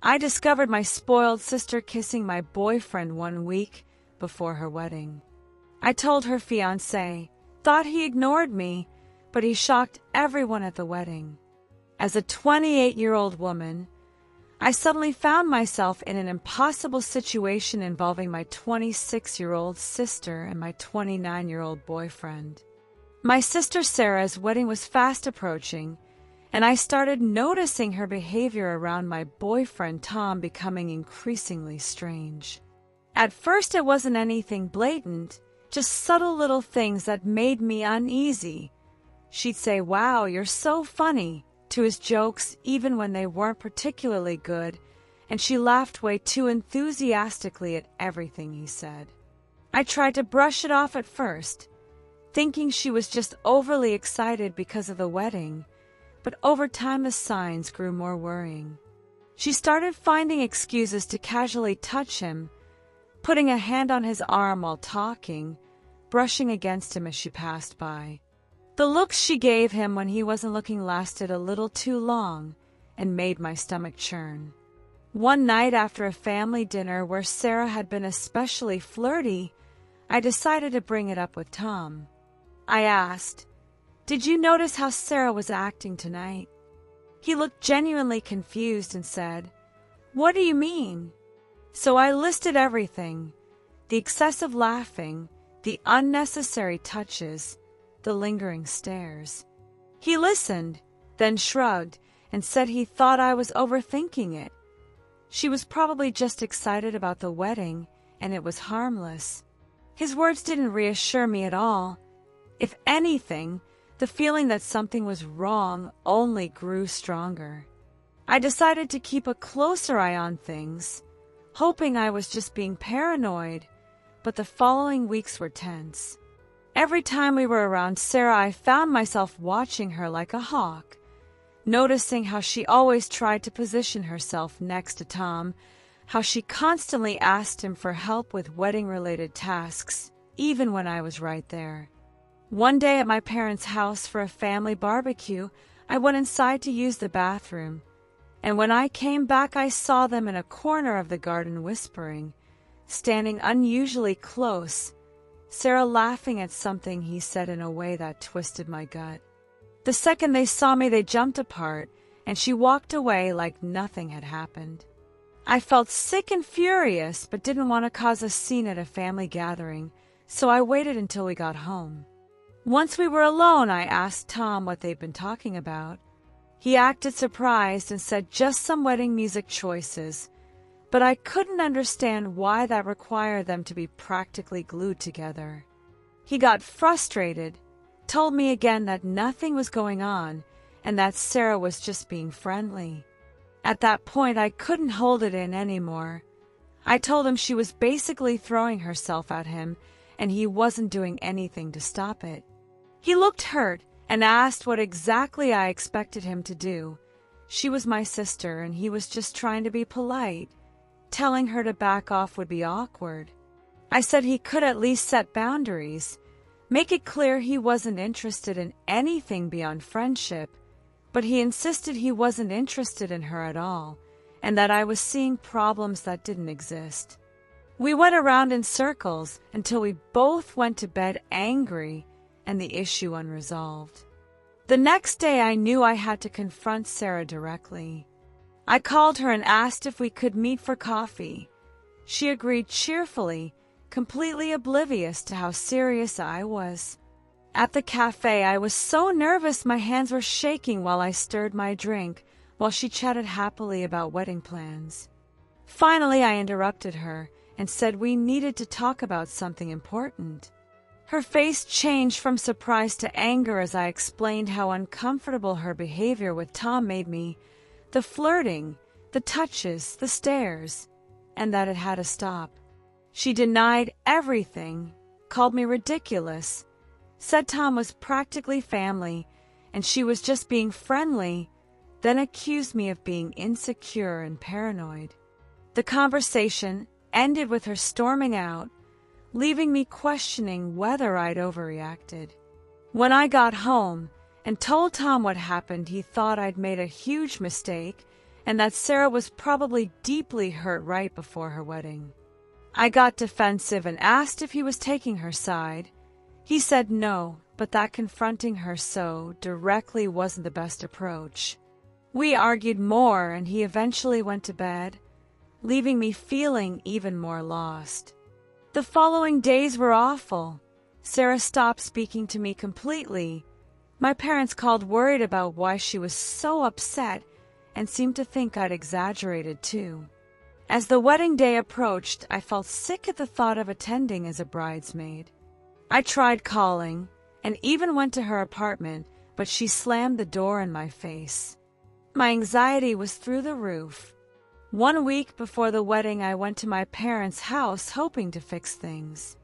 I discovered my spoiled sister kissing my boyfriend 1 week before her wedding. I told her fiancé, thought he ignored me, but he shocked everyone at the wedding. As a 28-year-old woman, I suddenly found myself in an impossible situation involving my 26-year-old sister and my 29-year-old boyfriend. My sister Sarah's wedding was fast approaching, and I started noticing her behavior around my boyfriend Tom becoming increasingly strange. At first it wasn't anything blatant, just subtle little things that made me uneasy. She'd say, "Wow, you're so funny," to his jokes even when they weren't particularly good, and she laughed way too enthusiastically at everything he said. I tried to brush it off at first, thinking she was just overly excited because of the wedding, but over time the signs grew more worrying. She started finding excuses to casually touch him, putting a hand on his arm while talking, brushing against him as she passed by. The looks she gave him when he wasn't looking lasted a little too long and made my stomach churn. One night after a family dinner where Sarah had been especially flirty, I decided to bring it up with Tom. I asked, "Did you notice how Sarah was acting tonight?" He looked genuinely confused and said, "What do you mean?" So I listed everything: the excessive laughing, the unnecessary touches, the lingering stares. He listened, then shrugged and said he thought I was overthinking it. She was probably just excited about the wedding, and it was harmless. His words didn't reassure me at all. If anything, the feeling that something was wrong only grew stronger. I decided to keep a closer eye on things, hoping I was just being paranoid, but the following weeks were tense. Every time we were around Sarah, I found myself watching her like a hawk, noticing how she always tried to position herself next to Tom, how she constantly asked him for help with wedding-related tasks, even when I was right there. One day at my parents' house for a family barbecue, I went inside to use the bathroom, and when I came back I saw them in a corner of the garden whispering, standing unusually close, Sarah laughing at something he said in a way that twisted my gut. The second they saw me, they jumped apart, and she walked away like nothing had happened. I felt sick and furious, but didn't want to cause a scene at a family gathering, so I waited until we got home. Once we were alone, I asked Tom what they'd been talking about. He acted surprised and said just some wedding music choices, but I couldn't understand why that required them to be practically glued together. He got frustrated, told me again that nothing was going on and that Sarah was just being friendly. At that point, I couldn't hold it in anymore. I told him she was basically throwing herself at him and he wasn't doing anything to stop it. He looked hurt and asked what exactly I expected him to do. She was my sister and he was just trying to be polite. Telling her to back off would be awkward. I said he could at least set boundaries, make it clear he wasn't interested in anything beyond friendship, but he insisted he wasn't interested in her at all, and that I was seeing problems that didn't exist. We went around in circles until we both went to bed angry and the issue unresolved. The next day I knew I had to confront Sarah directly. I called her and asked if we could meet for coffee. She agreed cheerfully, completely oblivious to how serious I was. At the cafe, I was so nervous my hands were shaking while I stirred my drink, while she chatted happily about wedding plans. Finally, I interrupted her and said we needed to talk about something important. Her face changed from surprise to anger as I explained how uncomfortable her behavior with Tom made me, the flirting, the touches, the stares, and that it had to stop. She denied everything, called me ridiculous, said Tom was practically family and she was just being friendly, then accused me of being insecure and paranoid. The conversation ended with her storming out, leaving me questioning whether I'd overreacted. When I got home and told Tom what happened, he thought I'd made a huge mistake and that Sarah was probably deeply hurt right before her wedding. I got defensive and asked if he was taking her side. He said no, but that confronting her so directly wasn't the best approach. We argued more, and he eventually went to bed, leaving me feeling even more lost. The following days were awful. Sarah stopped speaking to me completely. My parents called worried about why she was so upset and seemed to think I'd exaggerated too. As the wedding day approached, I felt sick at the thought of attending as a bridesmaid. I tried calling and even went to her apartment, but she slammed the door in my face. My anxiety was through the roof. 1 week before the wedding, I went to my parents' house hoping to fix things.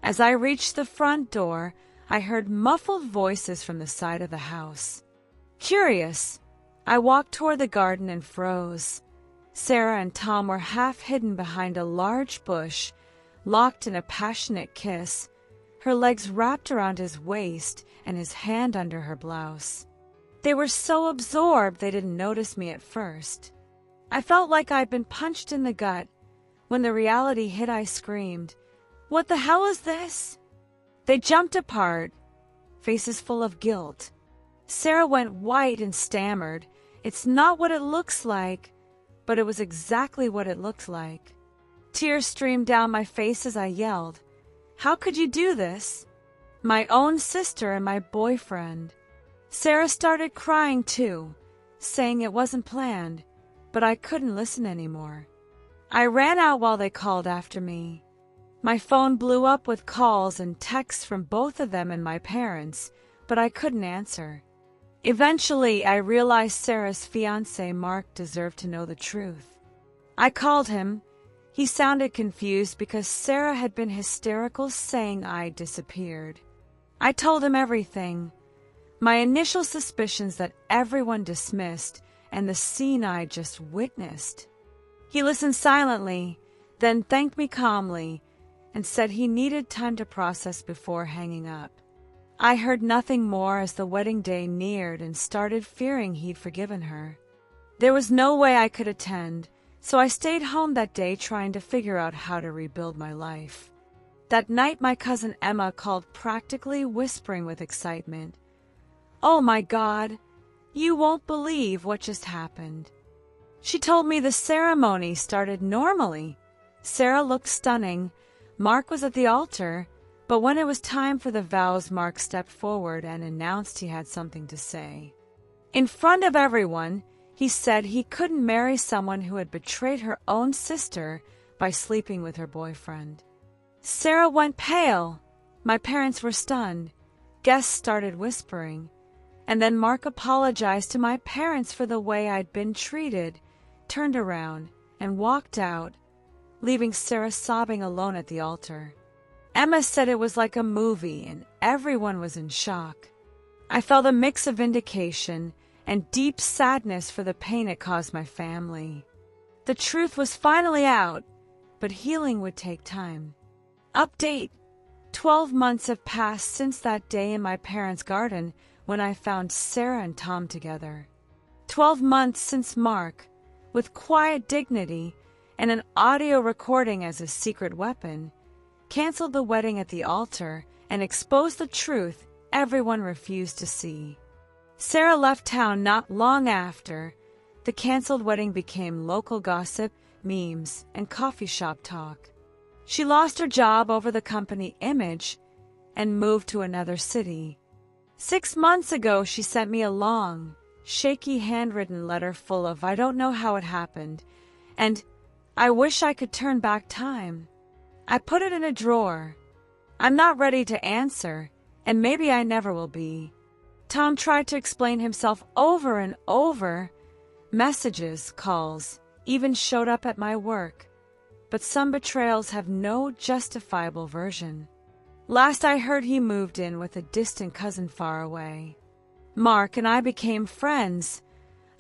As I reached the front door, I heard muffled voices from the side of the house. Curious, I walked toward the garden and froze. Sarah and Tom were half hidden behind a large bush, locked in a passionate kiss, her legs wrapped around his waist and his hand under her blouse. They were so absorbed they didn't notice me at first. I felt like I'd been punched in the gut. When the reality hit, I screamed, "What the hell is this?" They jumped apart, faces full of guilt. Sarah went white and stammered, "It's not what it looks like," but it was exactly what it looked like. Tears streamed down my face as I yelled, "How could you do this? My own sister and my boyfriend." Sarah started crying too, saying it wasn't planned, but I couldn't listen anymore. I ran out while they called after me. My phone blew up with calls and texts from both of them and my parents, but I couldn't answer. Eventually, I realized Sarah's fiancé, Mark, deserved to know the truth. I called him. He sounded confused because Sarah had been hysterical, saying I disappeared. I told him everything. My initial suspicions that everyone dismissed and the scene I just witnessed. He listened silently, then thanked me calmly and said he needed time to process before hanging up. I heard nothing more as the wedding day neared and started fearing he'd forgiven her. There was no way I could attend, so I stayed home that day trying to figure out how to rebuild my life. That night, my cousin Emma called, practically whispering with excitement, "Oh my God, you won't believe what just happened." She told me the ceremony started normally. Sarah looked stunning. Mark was at the altar, but when it was time for the vows, Mark stepped forward and announced he had something to say. In front of everyone, he said he couldn't marry someone who had betrayed her own sister by sleeping with her boyfriend. Sarah went pale. My parents were stunned. Guests started whispering. And then Mark apologized to my parents for the way I'd been treated, turned around, and walked out, leaving Sarah sobbing alone at the altar. Emma said it was like a movie, and everyone was in shock. I felt a mix of vindication and deep sadness for the pain it caused my family. The truth was finally out, but healing would take time. Update: 12 months have passed since that day in my parents' garden when I found Sarah and Tom together. 12 months since Mark, with quiet dignity and an audio recording as a secret weapon, canceled the wedding at the altar and exposed the truth everyone refused to see. Sarah left town not long after. The canceled wedding became local gossip, memes, and coffee shop talk. She lost her job over the company image and moved to another city. 6 months ago, she sent me a long, shaky handwritten letter full of "I don't know how it happened," and "I wish I could turn back time." I put it in a drawer. I'm not ready to answer, and maybe I never will be. Tom tried to explain himself over and over. Messages, calls, even showed up at my work. But some betrayals have no justifiable version. Last I heard, he moved in with a distant cousin far away. Mark and I became friends.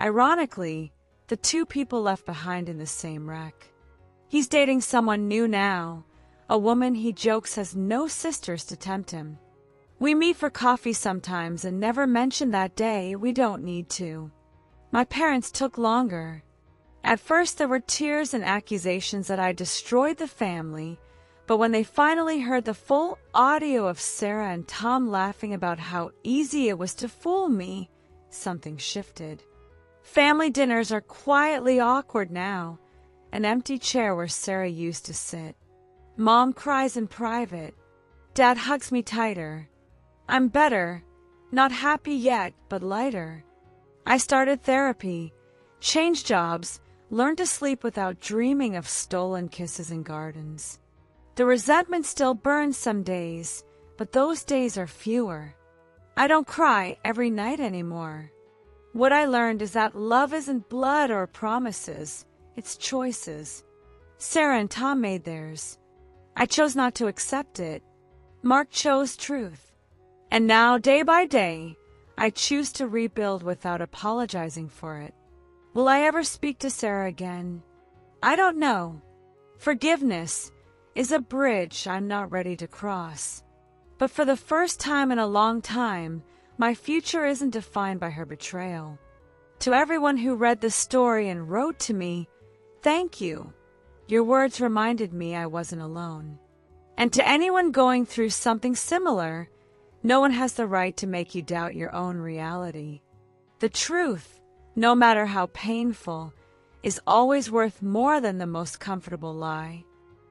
Ironically, the two people left behind in the same wreck. He's dating someone new now, a woman he jokes has no sisters to tempt him. We meet for coffee sometimes and never mention that day. We don't need to. My parents took longer. At first there were tears and accusations that I destroyed the family, but when they finally heard the full audio of Sarah and Tom laughing about how easy it was to fool me, something shifted. Family dinners are quietly awkward now, an empty chair where Sarah used to sit. Mom cries in private. Dad hugs me tighter. I'm better, not happy yet, but lighter. I started therapy, changed jobs, learned to sleep without dreaming of stolen kisses in gardens. The resentment still burns some days, but those days are fewer. I don't cry every night anymore. What I learned is that love isn't blood or promises, it's choices. Sarah and Tom made theirs. I chose not to accept it. Mark chose truth. And now, day by day, I choose to rebuild without apologizing for it. Will I ever speak to Sarah again? I don't know. Forgiveness is a bridge I'm not ready to cross. But for the first time in a long time, my future isn't defined by her betrayal. To everyone who read the story and wrote to me, thank you. Your words reminded me I wasn't alone. And to anyone going through something similar, no one has the right to make you doubt your own reality. The truth, no matter how painful, is always worth more than the most comfortable lie.